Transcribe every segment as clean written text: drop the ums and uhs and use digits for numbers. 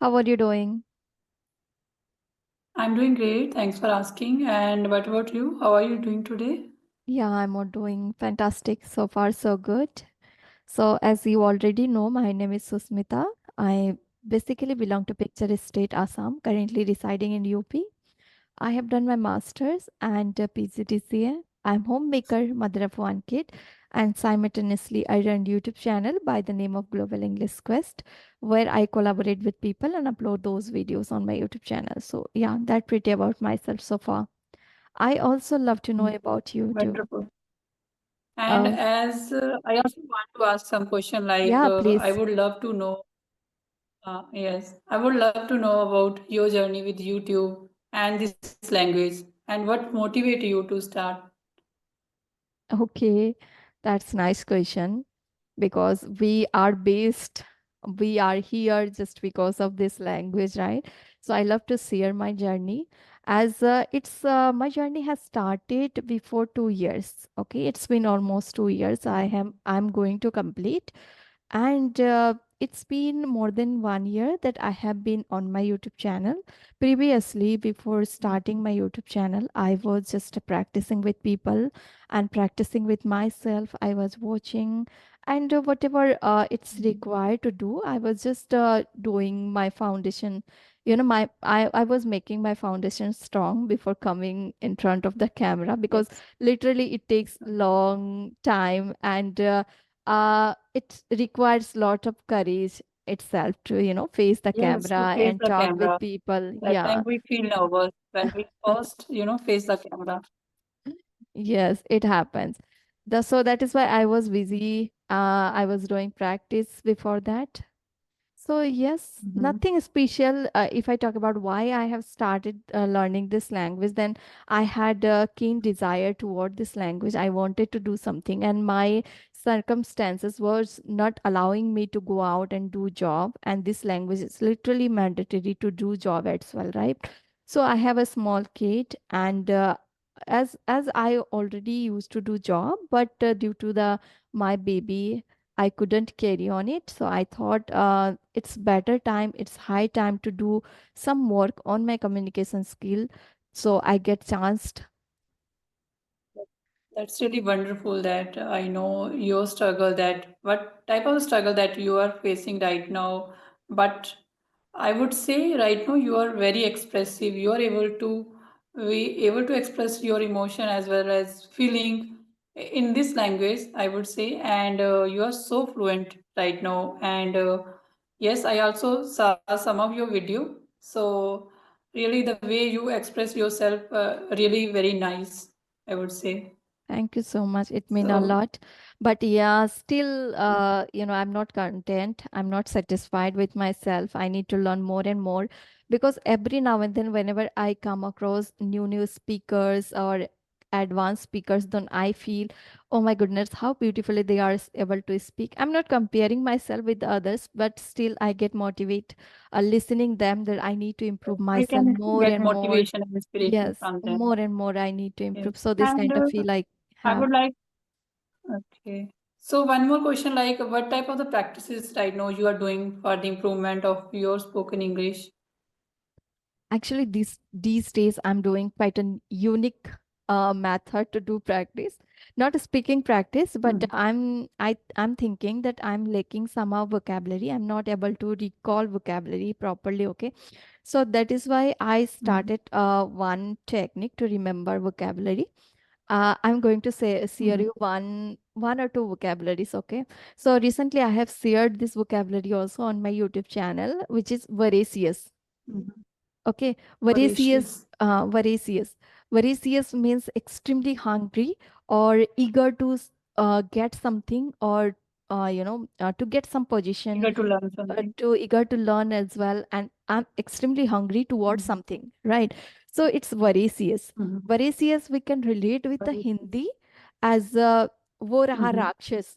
How are you doing? I'm doing great. Thanks for asking. And what about you? How are you doing today? Yeah, I'm all doing fantastic. So far, so good. So, as you already know, my name is Sushmita. I basically belong to Picture State, Assam, currently residing in UP. I have done my master's and PGDCA. I'm homemaker, mother of one kid, and simultaneously I run YouTube channel by the name of Global English Quest, where I collaborate with people and upload those videos on my YouTube channel. So yeah, that's pretty about myself so far. I also love to know Mhm. about you too. Wonderful. And Uh, as I also want to ask some question, yeah, I please. would love to know, yes, I would love to know about your journey with YouTube and this language and what motivated you to start. Okay, that's nice question because we are here just because of this language, right? So I love to share my journey as it's my journey has started before 2 years. Okay, it's been almost 2 years. I'm going to complete. And it's been more than 1 year that I have been on my YouTube channel. Previously, before starting my YouTube channel, I was just practicing with people and practicing with myself. I was watching and whatever it's required to do, I was just doing my foundation. I was making my foundation strong before coming in front of the camera because Yes. literally it takes long time and it requires lot of courage itself to face the Yes, to camera face and the talk with camera. people. That time Yeah. we feel nervous when we first, face the camera. Yes, it happens. So that is why I was busy. I was doing practice before that. So, yes, Mm-hmm. nothing special. If I talk about why I have started learning this language, then I had a keen desire toward this language. I wanted to do something, and my circumstances was not allowing me to go out and do job. And this language is literally mandatory to do job as well, right? So I have a small kid, and as I already used to do job, but due to the my baby I couldn't carry on it. So I thought it's better time, it's high time to do some work on my communication skill. So I get chanced. That's really wonderful that I know your struggle, that what type of struggle that you are facing right now. But I would say right now you are very expressive. You are able to express your emotion as well as feeling in this language, I would say, and you are so fluent right now. And yes, I also saw some of your video. So really, the way you express yourself, really very nice, I would say. Thank you so much. It mean a So lot. But yeah, still, I'm not content. I'm not satisfied with myself. I need to learn more and more because every now and then, whenever I come across new speakers or advanced speakers, then I feel, oh my goodness, how beautifully they are able to speak. I'm not comparing myself with others, but still I get motivated listening them that I need to improve we myself can more get and more. motivation and inspiration Yes, from them. more and more I need to Yes. improve. So this And kind of feel I I have. would like, okay. So one more question, like what type of the practices right now you are doing for the improvement of your spoken English? Actually, these days I'm doing quite a unique method to do practice. Not a speaking practice, but Mhm. I'm thinking that I'm lacking somehow vocabulary. I'm not able to recall vocabulary properly. Okay, so that is why I Mhm. started one technique to remember vocabulary. I'm going to say share Mhm. you one or two vocabularies. Okay, so recently I have shared this vocabulary also on my YouTube channel, which is voracious. Mhm. Okay, voracious, Voracious. voracious. Voracious means extremely hungry or eager to get something or to get some position, Eager to learn something. to eager to learn as well, and I'm extremely hungry towards Mhm. something, right? So it's voracious. Mhm. Voracious we can relate with the Voracious. Hindi as वो रहा Mhm. राक्षस.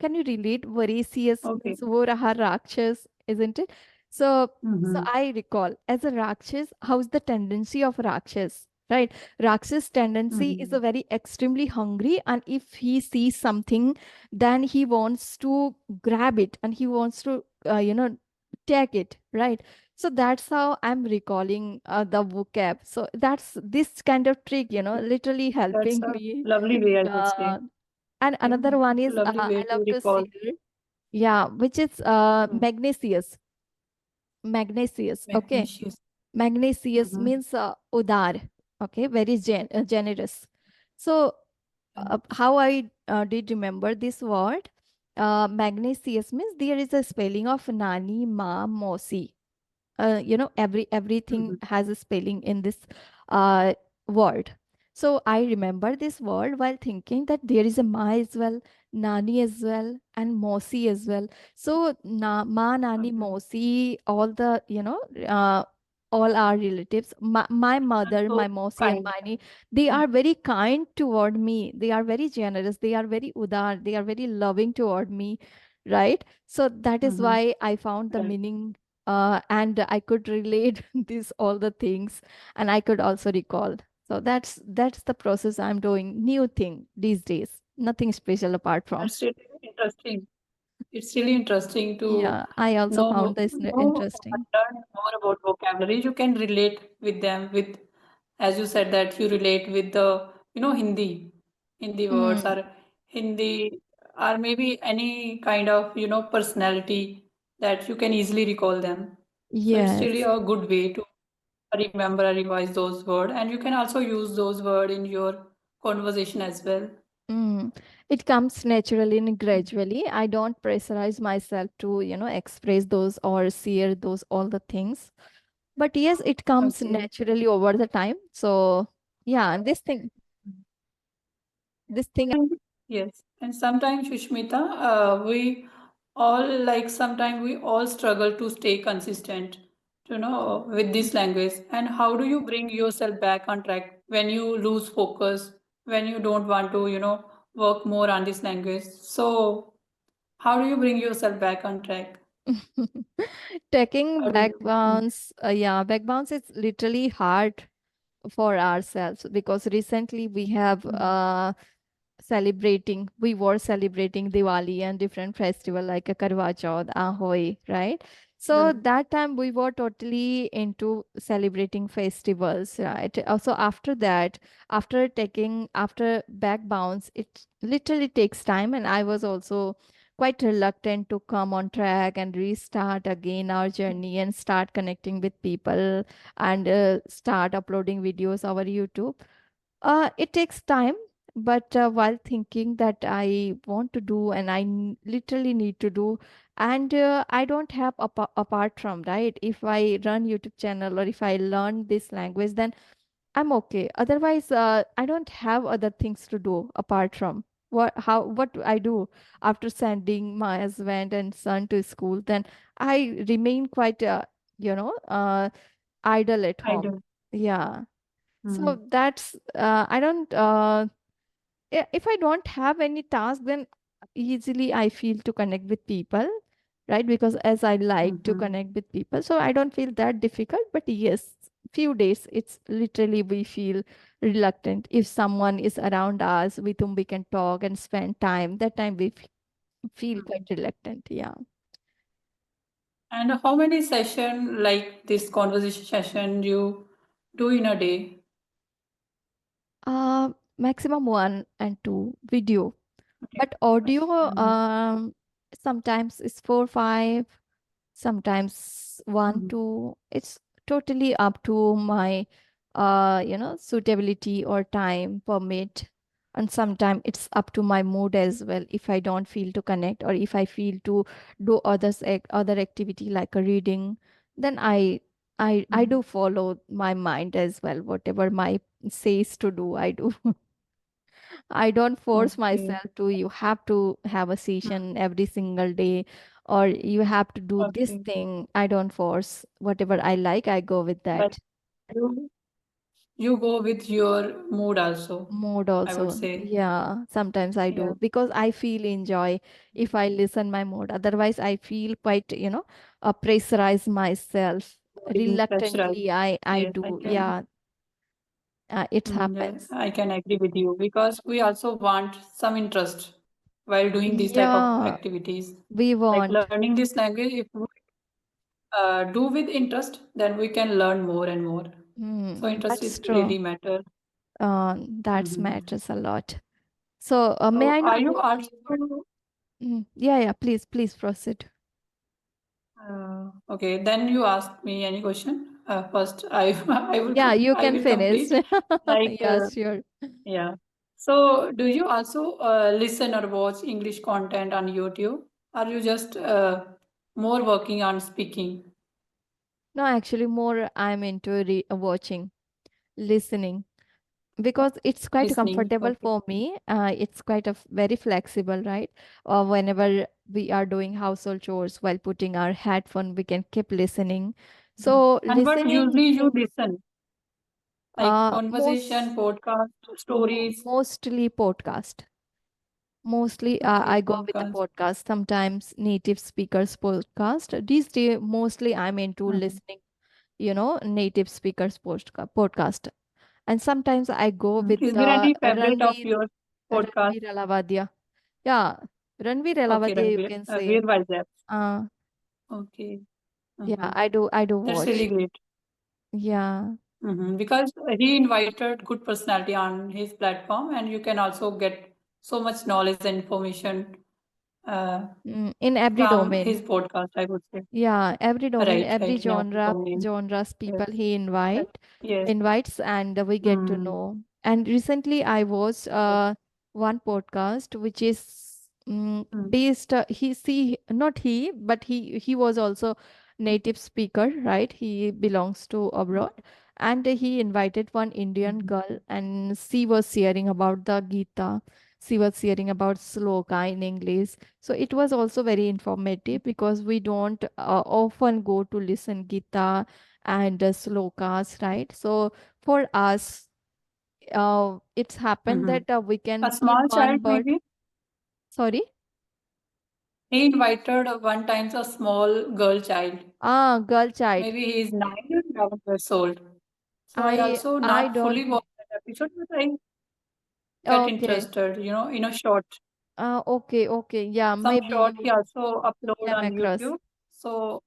Can you relate? Voracious Okay. means वो रहा राक्षस, isn't it? So so Mhm. I recall as a Rakshas, how's the tendency of Rakshas, right? Rakshas tendency is a Mhm. very extremely hungry, and if he sees something, then he wants to grab it and he wants to, take it, right? So that's how I'm recalling the vocab. So that's this kind of trick, literally That's helping a me. lovely way, I would say. uh, and Yeah, another one it's a is lovely way I to love to recall. share, yeah, which is Mm. magnesius, okay. Magnesius. Magnesius Mm-hmm. means udar, okay, very generous. So how I did remember this word, magnesius means there is a spelling of nani, ma, mosi. Everything Mm-hmm. has a spelling in this uh, word. So I remember this word while thinking that there is a ma as well, nani as well, and mosi as well. So ma, nani, Okay. mosi, all the all our relatives, my And mother, so my mosi, and kind. my auntie, they Mm. are very kind toward me, they are very generous, they are very udar, they are very loving toward me, right? So that is Mm-hmm. why I found the Right. meaning, and I could relate these all the things, and I could also recall. So that's the process I'm doing. New thing these days. Nothing special apart from. That's really interesting. It's really interesting to Yeah, I also found this interesting. learn more about vocabulary. You can relate with them with, as you said that you relate with the Hindi words Hmm. or Hindi or maybe any kind of personality that you can easily recall them. So it's really Yes. a good way to remember or revise those words, and you can also use those words in your conversation as well. Mm. It comes naturally and gradually. I don't pressurize myself to, express those or share those all the things. But yes, it comes Okay. naturally over the time. So yeah, and this thing. Yes, and sometimes, Sushmita, sometimes we all struggle to stay consistent, with this language. And how do you bring yourself back on track when you lose focus, when you don't want to, work more on this language? So, how do you bring yourself back on track? Taking How do back you? bounce, yeah, back bounce is literally hard for ourselves because recently we were celebrating Diwali and different festival like a Karwa Chauth, Ahoy, right? So Right. that time we were totally into celebrating festivals, right? Also after that, after back bounce, it literally takes time, and I was also quite reluctant to come on track and restart again our journey and start connecting with people and start uploading videos over YouTube. It takes time, but while thinking that I want to do and literally need to do, and I don't have apart from, right? If I run YouTube channel or if I learn this language, then I'm okay. Otherwise, I don't have other things to do apart from what I do after sending my husband and son to school. Then I remain quite idle at I home. do. Yeah. Mm-hmm. So that's I don't if I don't have any task, then easily I feel to connect with people, right? Because as I like to Mm-hmm. connect with people, so I don't feel that difficult. But yes, few days it's literally we feel reluctant. If someone is around us with whom we can talk and spend time, that time we feel quite reluctant. Yeah. And how many session like this conversation session you do in a day? Maximum one and two video, but audio Mm-hmm. sometimes it's 4 5, sometimes one Mm-hmm. two. It's totally up to my suitability or time permit, and sometimes it's up to my mood as well. If I don't feel to connect or if I feel to do other activity like a reading, then I do follow my mind as well. Whatever my says to do, I do. I don't force Okay. myself to, you have to have a session every single day or you have to do this Okay. thing. I don't force. Whatever I like, I go with But that. you go with your mood also, Mood I would also. say. Yeah, sometimes I Yeah. do because I feel enjoy if I listen my mood. Otherwise, I feel quite, pressurize myself. Being pressurized. Reluctantly, I Yes, I do. can. Yeah, it Yeah, happens. I can agree with you because we also want some interest while doing these type of Yeah, activities. we Like want. learning this language, do with interest, then we can learn more and more. So interest That's is true. really matter. That Hmm. matters a lot. So, may So I know are you about your? also Yeah, yeah. Please proceed. okay? Then you ask me any question. First, I Yeah, you I can will finish. complete. Like Yeah, sure. yeah. So do you also listen or watch English content on YouTube? Are you just more working on speaking, No, actually, more I'm into watching, listening, because it's quite listening? comfortable Okay. for me. It's quite a very flexible, right? Whenever we are doing household chores while putting our headphone, we can keep listening. Mhm. So And what listening, usually you listen, like conversation, most podcast, stories, mostly podcast. Mostly, okay, I go with the podcast. podcast. Sometimes native speakers podcast. These days, mostly I'm into Mhm. listening. Native speakers podcast. And sometimes I go with Is there any favorite of Ranveer your podcast? Ranveer Alavadia. Yeah, Ranveer Okay, Alavadia, you Ranveer, can say. Veer Vizap. Uh, Okay. yeah, Mhm. I do That's really watch. great. Yeah. Because he invited good personality on his platform, and you can also get so much knowledge and information uh, In every from his domain. podcast, I would say. Yeah, every domain, Right, every right, in every domain. genres Yes, people he yes, yes. invites, and we get to Mm, know. And recently I watched yes. one podcast which is Mm, based not he, but he was also mm, native speaker, right? He belongs to mm, abroad, and he invited one Indian mhm, girl, and she was sharing about the Gita. She was sharing about sloka in English, so it was also very informative because we don't often go to listen Gita and slokas, right? So for us, it's happened mhm. that we can A kill small one child, bird. maybe. Sorry? He invited one time a small girl child. Girl child. Maybe he is 9 or 11 years old. So I I also I not fully don't. watched that episode, but I get Okay. interested, in a short. Okay. Yeah, Some maybe short he you also upload came on across. YouTube. So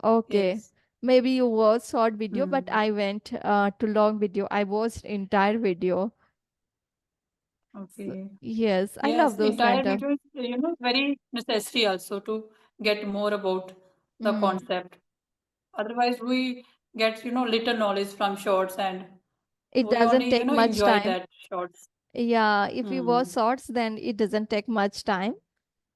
Okay. yes. Maybe you watched short video, but Mm, I went to long video. I watched entire video. So, okay. yes, I Yes, love those entire kind of. video is very necessary also to get more about the Mm, concept. Otherwise, we get little knowledge from shorts, and it we doesn't only take much enjoy time. that shorts. Yeah, if we watch Hmm. shorts, then it doesn't take much time.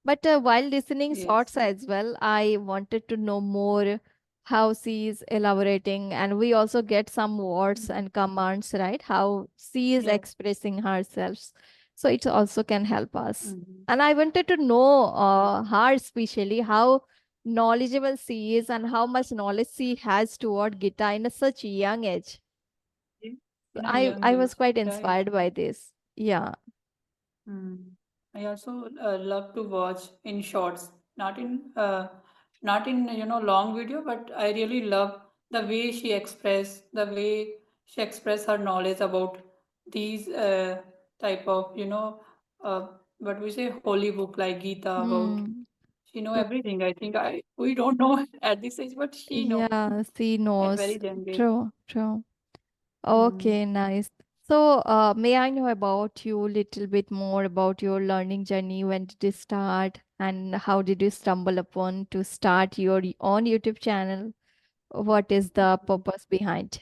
But while listening Yes. shorts as well, I wanted to know more how she is elaborating, and we also get some words Mhm. and commands, right? How she is Yes. expressing herself. So it also can help us. Mhm. And I wanted to know her especially how knowledgeable she is and how much knowledge she has toward guitar in a such young age. In So in a young I was age, quite right? inspired by this. Yeah. Mm. I also love to watch in shorts, not in long video, but I really love the way she express her knowledge about these type of uh, what we say holy book like Gita about. Hmm. She know True. everything. I think I we don't know at this age, but she know Yeah, she at knows. very young age. True. Mm. Okay, nice. So, may I know about you a little bit more about your learning journey? When did you start, and how did you stumble upon to start your own YouTube channel? What is the Mhm. purpose behind?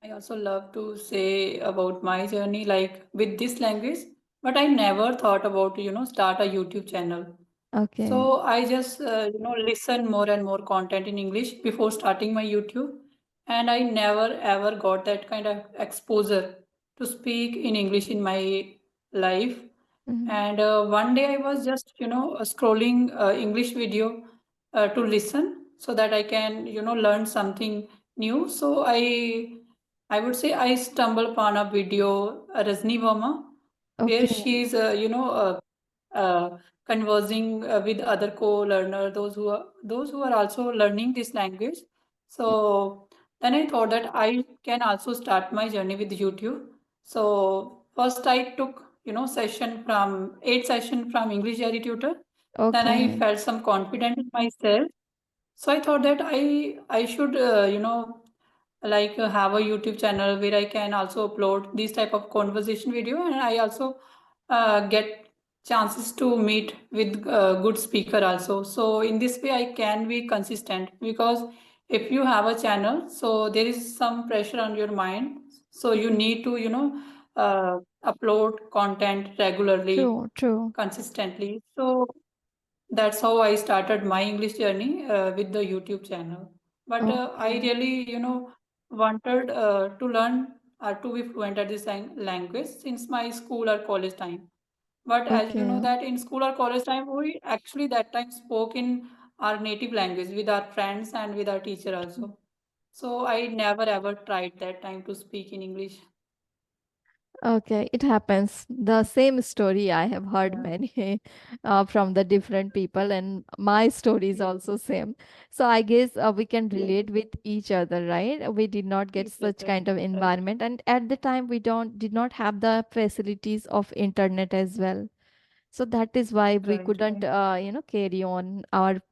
I also love to say about my journey, like with this language, but I never thought about, start a YouTube channel. Okay. So I just, listen more and more content in English before starting my YouTube. And I never ever got that kind of exposure to speak in English in my life. Mhm. And one day I was just, scrolling English video to listen so that I can, learn something new. So I would say I stumbled upon a video, Rajni Verma, where Okay. she's, conversing with other co-learner, those who are also learning this language. So then I thought that I can also start my journey with YouTube. So first I took, session from 8 session from English Diary Tutor. Then I Okay. felt some confidence in myself. So I thought that I should like have a YouTube channel where I can also upload these type of conversation video, and I also get chances to meet with good speaker also. So in this way I can be consistent, because if you have a channel, so there is some pressure on your mind. So you Mhm. need to upload content regularly, True, true. consistently. So that's how I started my English journey with the YouTube channel. But I Okay. really, wanted to learn to be fluent at this language since my school or college time. But as you know Okay. that in school or college time, we actually that time spoke in our native language with our friends and with our teacher also. So I never ever tried that time to speak in English. Okay, it happens. The same story I have heard Yeah. many from the different people, and my story is Yes. also same. So I guess we can Yes. relate with each other, right? We did not get Each such other. kind of Right. environment, and at the time we don't did not have the facilities of internet as well. So that is why we Right. couldn't, Right. carry on our,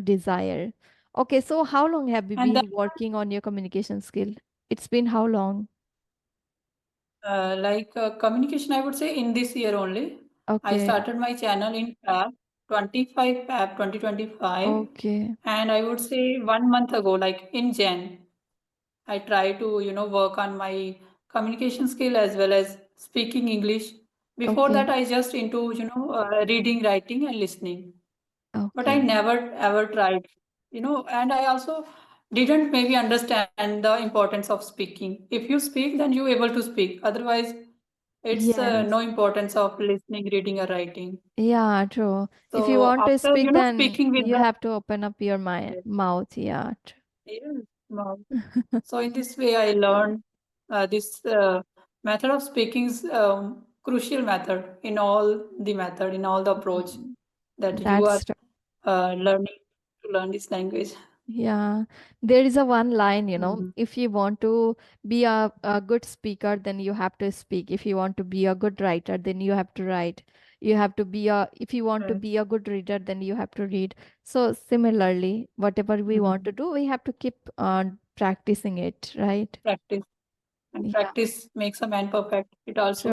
desire. Okay, so how long have you And then been working on your communication skill? It's been how long? communication, I would say in this year only. I Okay, started my channel in Feb 25, Feb 2025, okay, and I would say 1 month ago, like in Jan, I try to work on my communication skill as well as speaking English. Before okay. that, I just into reading, writing, and listening. But I Okay. never ever tried, and I also didn't maybe understand the importance of speaking. If you speak, then you able to speak. Otherwise, it's no Yes. importance of listening, reading, or writing. Yeah, true. If you So want to after speak, then speaking with you the have to open up your yes, mouth. Yeah. yes, no. True. So in this way, I learned this method of speaking is crucial method in all the method, in all the approach Mm, that you are that's true. learning to learn this language. Yeah, there is a one line, Mhm. if you want to be a good speaker, then you have to speak. If you want to be a good writer, then you have to write. You have to be if you want to Right. be a good reader, then you have to read. So similarly, whatever we want to Mhm. do, we have to keep on practicing it, right? Practice, and Yeah, practice makes a man perfect. It also